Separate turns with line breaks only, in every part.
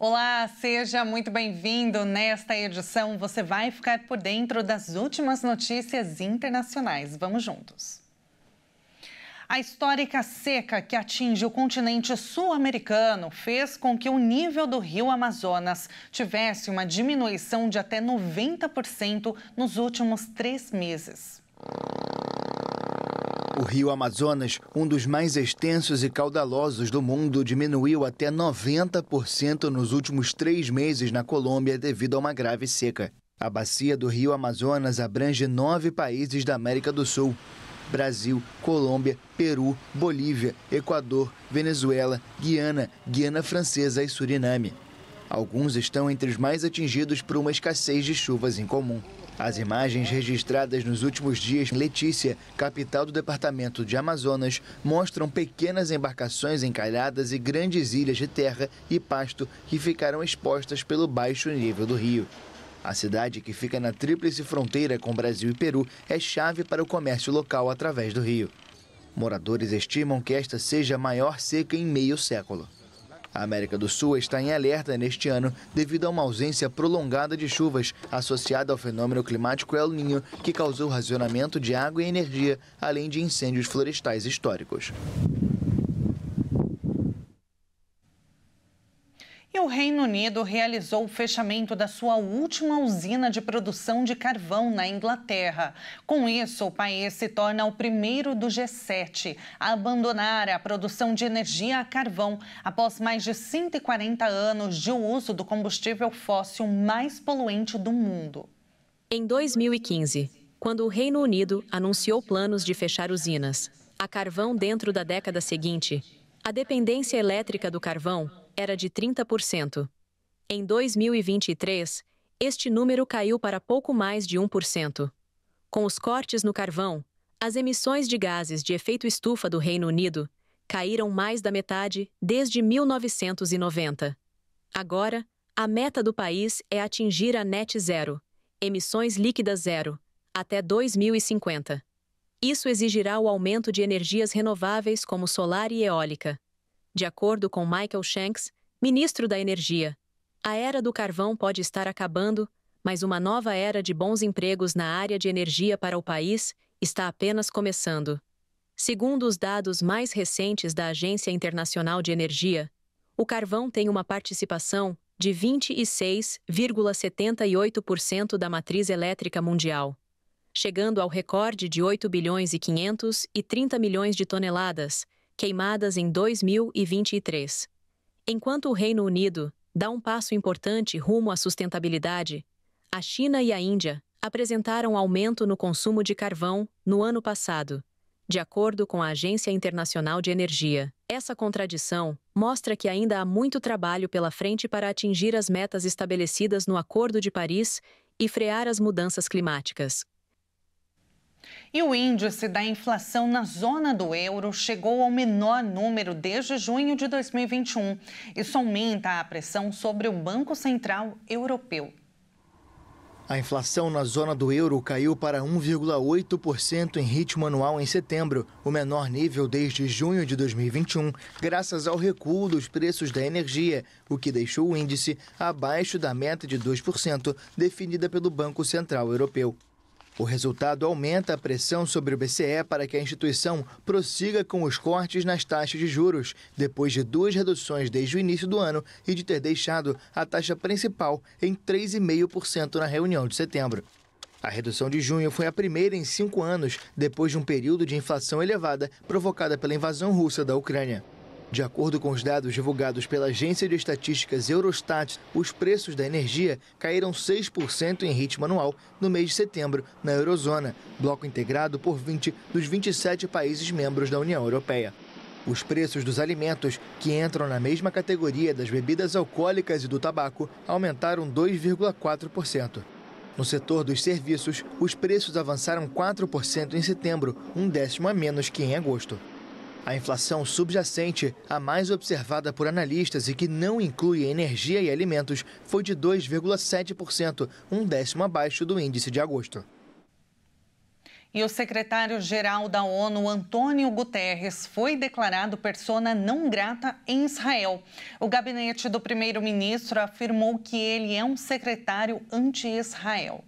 Olá, seja muito bem-vindo. Nesta edição, você vai ficar por dentro das últimas notícias internacionais. Vamos juntos. A histórica seca que atinge o continente sul-americano fez com que o nível do rio Amazonas tivesse uma diminuição de até 90% nos últimos 3 meses.
O rio Amazonas, um dos mais extensos e caudalosos do mundo, diminuiu até 90% nos últimos 3 meses na Colômbia devido a uma grave seca. A bacia do rio Amazonas abrange 9 países da América do Sul: Brasil, Colômbia, Peru, Bolívia, Equador, Venezuela, Guiana, Guiana Francesa e Suriname. Alguns estão entre os mais atingidos por uma escassez de chuvas incomum. As imagens registradas nos últimos dias em Letícia, capital do departamento de Amazonas, mostram pequenas embarcações encalhadas e grandes ilhas de terra e pasto que ficaram expostas pelo baixo nível do rio. A cidade, que fica na tríplice fronteira com Brasil e Peru, é chave para o comércio local através do rio. Moradores estimam que esta seja a maior seca em meio século. A América do Sul está em alerta neste ano devido a uma ausência prolongada de chuvas associada ao fenômeno climático El Niño, que causou racionamento de água e energia, além de incêndios florestais históricos.
E o Reino Unido realizou o fechamento da sua última usina de produção de carvão na Inglaterra. Com isso, o país se torna o primeiro do G7 a abandonar a produção de energia a carvão após mais de 140 anos de uso do combustível fóssil mais poluente do mundo.
Em 2015, quando o Reino Unido anunciou planos de fechar usinas a carvão dentro da década seguinte, a dependência elétrica do carvão era de 30%. Em 2023, este número caiu para pouco mais de 1%. Com os cortes no carvão, as emissões de gases de efeito estufa do Reino Unido caíram mais da metade desde 1990. Agora, a meta do país é atingir a net zero, emissões líquidas zero, até 2050. Isso exigirá o aumento de energias renováveis como solar e eólica. De acordo com Michael Shanks, ministro da Energia, a era do carvão pode estar acabando, mas uma nova era de bons empregos na área de energia para o país está apenas começando. Segundo os dados mais recentes da Agência Internacional de Energia, o carvão tem uma participação de 26,78% da matriz elétrica mundial, chegando ao recorde de 8 bilhões e 530 milhões de toneladas, queimadas em 2023. Enquanto o Reino Unido dá um passo importante rumo à sustentabilidade, a China e a Índia apresentaram aumento no consumo de carvão no ano passado, de acordo com a Agência Internacional de Energia. Essa contradição mostra que ainda há muito trabalho pela frente para atingir as metas estabelecidas no Acordo de Paris e frear as mudanças climáticas.
E o índice da inflação na zona do euro chegou ao menor número desde junho de 2021. Isso aumenta a pressão sobre o Banco Central Europeu.
A inflação na zona do euro caiu para 1,8% em ritmo anual em setembro, o menor nível desde junho de 2021, graças ao recuo dos preços da energia, o que deixou o índice abaixo da meta de 2% definida pelo Banco Central Europeu. O resultado aumenta a pressão sobre o BCE para que a instituição prossiga com os cortes nas taxas de juros, depois de 2 reduções desde o início do ano e de ter deixado a taxa principal em 3,5% na reunião de setembro. A redução de junho foi a primeira em 5 anos, depois de um período de inflação elevada provocada pela invasão russa da Ucrânia. De acordo com os dados divulgados pela agência de estatísticas Eurostat, os preços da energia caíram 6% em ritmo anual no mês de setembro na Eurozona, bloco integrado por 20 dos 27 países membros da União Europeia. Os preços dos alimentos, que entram na mesma categoria das bebidas alcoólicas e do tabaco, aumentaram 2,4%. No setor dos serviços, os preços avançaram 4% em setembro, 1/10 a menos que em agosto. A inflação subjacente, a mais observada por analistas e que não inclui energia e alimentos, foi de 2,7%, 1/10 abaixo do índice de agosto.
E o secretário-geral da ONU, Antônio Guterres, foi declarado persona não grata em Israel. O gabinete do primeiro-ministro afirmou que ele é um secretário anti-Israel.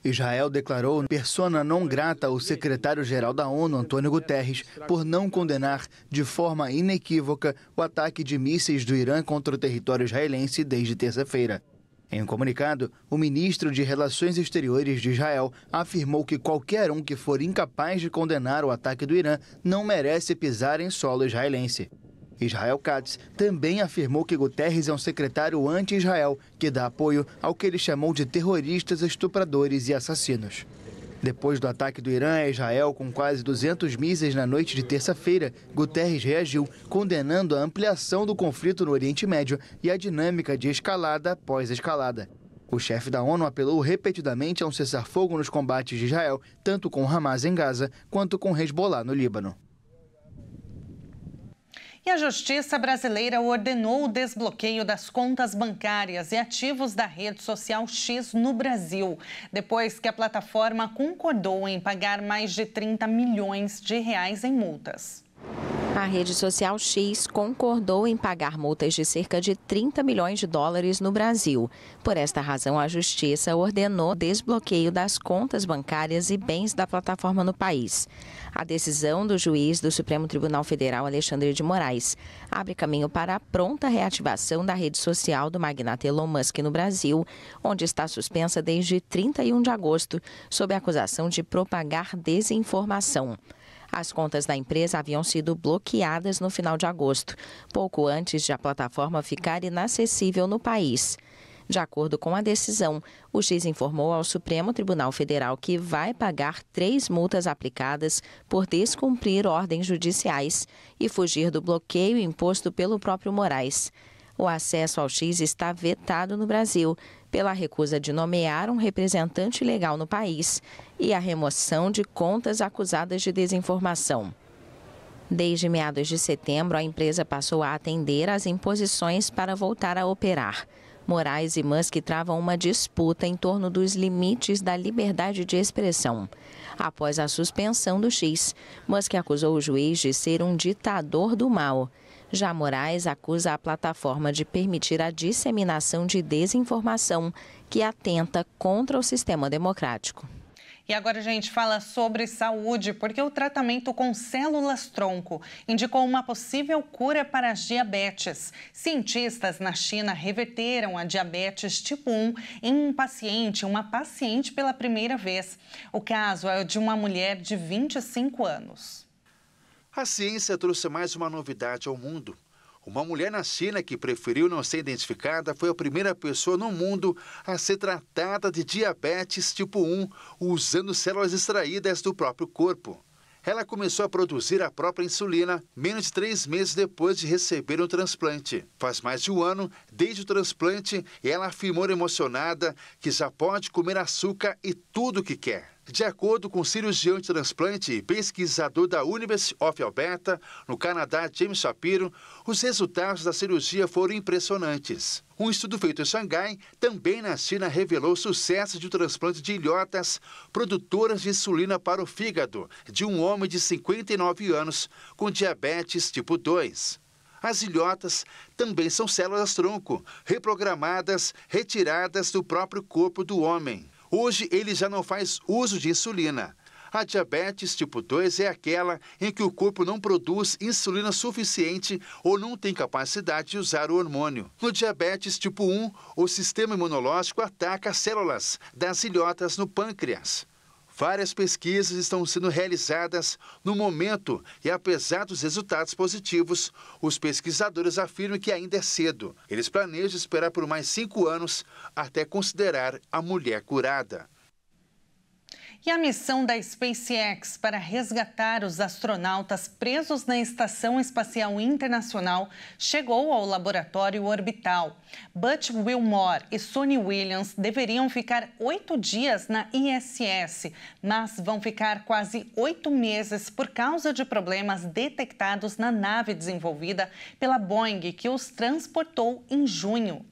Israel declarou persona não grata ao secretário-geral da ONU, Antônio Guterres, por não condenar de forma inequívoca o ataque de mísseis do Irã contra o território israelense desde terça-feira. Em um comunicado, o ministro de Relações Exteriores de Israel afirmou que qualquer um que for incapaz de condenar o ataque do Irã não merece pisar em solo israelense. Israel Katz também afirmou que Guterres é um secretário anti-Israel que dá apoio ao que ele chamou de terroristas, estupradores e assassinos. Depois do ataque do Irã a Israel com quase 200 mísseis na noite de terça-feira, Guterres reagiu, condenando a ampliação do conflito no Oriente Médio e a dinâmica de escalada após escalada. O chefe da ONU apelou repetidamente a um cessar-fogo nos combates de Israel, tanto com Hamas em Gaza quanto com Hezbollah no Líbano.
E a Justiça brasileira ordenou o desbloqueio das contas bancárias e ativos da rede social X no Brasil, depois que a plataforma concordou em pagar mais de 30 milhões de reais em multas.
A rede social X concordou em pagar multas de cerca de 30 milhões de dólares no Brasil. Por esta razão, a Justiça ordenou o desbloqueio das contas bancárias e bens da plataforma no país. A decisão do juiz do Supremo Tribunal Federal, Alexandre de Moraes, abre caminho para a pronta reativação da rede social do magnata Elon Musk no Brasil, onde está suspensa desde 31 de agosto, sob a acusação de propagar desinformação. As contas da empresa haviam sido bloqueadas no final de agosto, pouco antes de a plataforma ficar inacessível no país. De acordo com a decisão, o X informou ao Supremo Tribunal Federal que vai pagar 3 multas aplicadas por descumprir ordens judiciais e fugir do bloqueio imposto pelo próprio Moraes. O acesso ao X está vetado no Brasil pela recusa de nomear um representante legal no país e a remoção de contas acusadas de desinformação. Desde meados de setembro, a empresa passou a atender às imposições para voltar a operar. Moraes e Musk travam uma disputa em torno dos limites da liberdade de expressão. Após a suspensão do X, Musk acusou o juiz de ser um ditador do mal. Já Moraes acusa a plataforma de permitir a disseminação de desinformação que atenta contra o sistema democrático.
E agora a gente fala sobre saúde, porque o tratamento com células-tronco indicou uma possível cura para a diabetes. Cientistas na China reverteram a diabetes tipo 1 em uma paciente pela primeira vez. O caso é o de uma mulher de 25 anos.
A ciência trouxe mais uma novidade ao mundo. Uma mulher na China que preferiu não ser identificada foi a primeira pessoa no mundo a ser tratada de diabetes tipo 1 usando células extraídas do próprio corpo. Ela começou a produzir a própria insulina menos de 3 meses depois de receber um transplante. Faz mais de um ano, desde o transplante, ela afirmou emocionada que já pode comer açúcar e tudo o que quer. De acordo com o cirurgião de transplante e pesquisador da University of Alberta, no Canadá, James Shapiro, os resultados da cirurgia foram impressionantes. Um estudo feito em Xangai, também na China, revelou o sucesso de um transplante de ilhotas produtoras de insulina para o fígado de um homem de 59 anos com diabetes tipo 2. As ilhotas também são células-tronco, reprogramadas, retiradas do próprio corpo do homem. Hoje, ele já não faz uso de insulina. A diabetes tipo 2 é aquela em que o corpo não produz insulina suficiente ou não tem capacidade de usar o hormônio. No diabetes tipo 1, o sistema imunológico ataca as células das ilhotas no pâncreas. Várias pesquisas estão sendo realizadas no momento e, apesar dos resultados positivos, os pesquisadores afirmam que ainda é cedo. Eles planejam esperar por mais 5 anos até considerar a mulher curada.
E a missão da SpaceX para resgatar os astronautas presos na Estação Espacial Internacional chegou ao laboratório orbital. Butch Wilmore e Suni Williams deveriam ficar 8 dias na ISS, mas vão ficar quase 8 meses por causa de problemas detectados na nave desenvolvida pela Boeing, que os transportou em junho.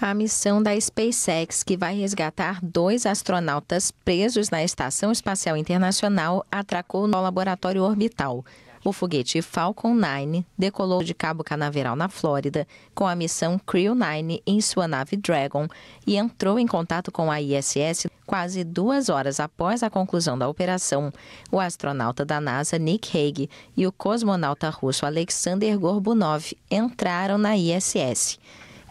A missão da SpaceX, que vai resgatar 2 astronautas presos na Estação Espacial Internacional, atracou no laboratório orbital. O foguete Falcon 9 decolou de Cabo Canaveral, na Flórida, com a missão Crew 9 em sua nave Dragon e entrou em contato com a ISS quase 2 horas após a conclusão da operação. O astronauta da NASA, Nick Hague, e o cosmonauta russo Alexander Gorbunov entraram na ISS.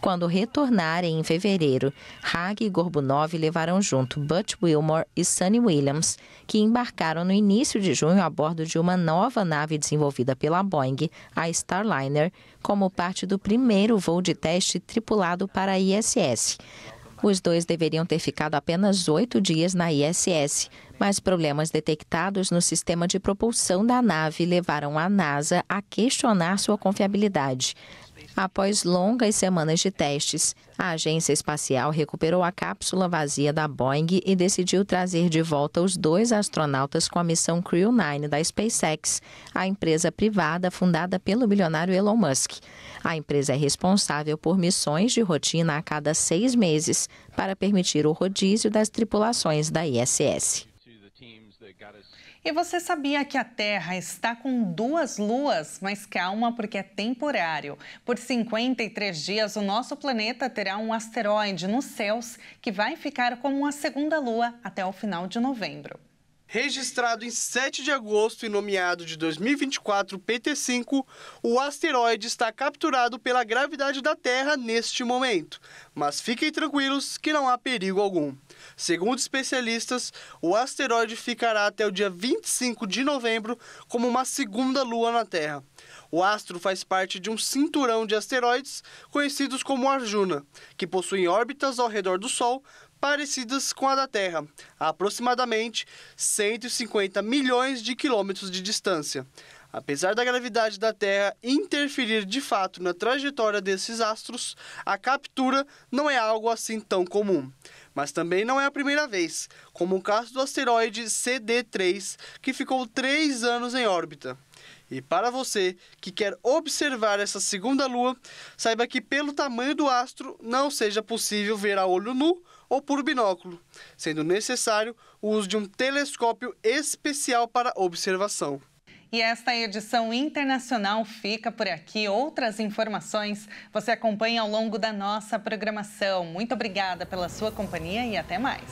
Quando retornarem em fevereiro, Hague e Gorbunov levaram junto Butch Wilmore e Suni Williams, que embarcaram no início de junho a bordo de uma nova nave desenvolvida pela Boeing, a Starliner, como parte do primeiro voo de teste tripulado para a ISS. Os 2 deveriam ter ficado apenas 8 dias na ISS, mas problemas detectados no sistema de propulsão da nave levaram a NASA a questionar sua confiabilidade. Após longas semanas de testes, a agência espacial recuperou a cápsula vazia da Boeing e decidiu trazer de volta os 2 astronautas com a missão Crew 9 da SpaceX, a empresa privada fundada pelo bilionário Elon Musk. A empresa é responsável por missões de rotina a cada 6 meses para permitir o rodízio das tripulações da ISS.
E você sabia que a Terra está com 2 luas? Mas calma, porque é temporário. Por 53 dias, o nosso planeta terá um asteroide nos céus que vai ficar como uma segunda lua até o final de novembro.
Registrado em 7 de agosto e nomeado de 2024 PT5, o asteroide está capturado pela gravidade da Terra neste momento. Mas fiquem tranquilos que não há perigo algum. Segundo especialistas, o asteroide ficará até o dia 25 de novembro como uma segunda lua na Terra. O astro faz parte de um cinturão de asteroides conhecidos como Arjuna, que possuem órbitas ao redor do Sol parecidas com a da Terra, a aproximadamente 150 milhões de quilômetros de distância. Apesar da gravidade da Terra interferir de fato na trajetória desses astros, a captura não é algo assim tão comum. Mas também não é a primeira vez, como o caso do asteroide CD3, que ficou 3 anos em órbita. E para você que quer observar essa segunda lua, saiba que pelo tamanho do astro não seja possível ver a olho nu ou por binóculo, sendo necessário o uso de um telescópio especial para observação.
E esta edição internacional fica por aqui. Outras informações você acompanha ao longo da nossa programação. Muito obrigada pela sua companhia e até mais.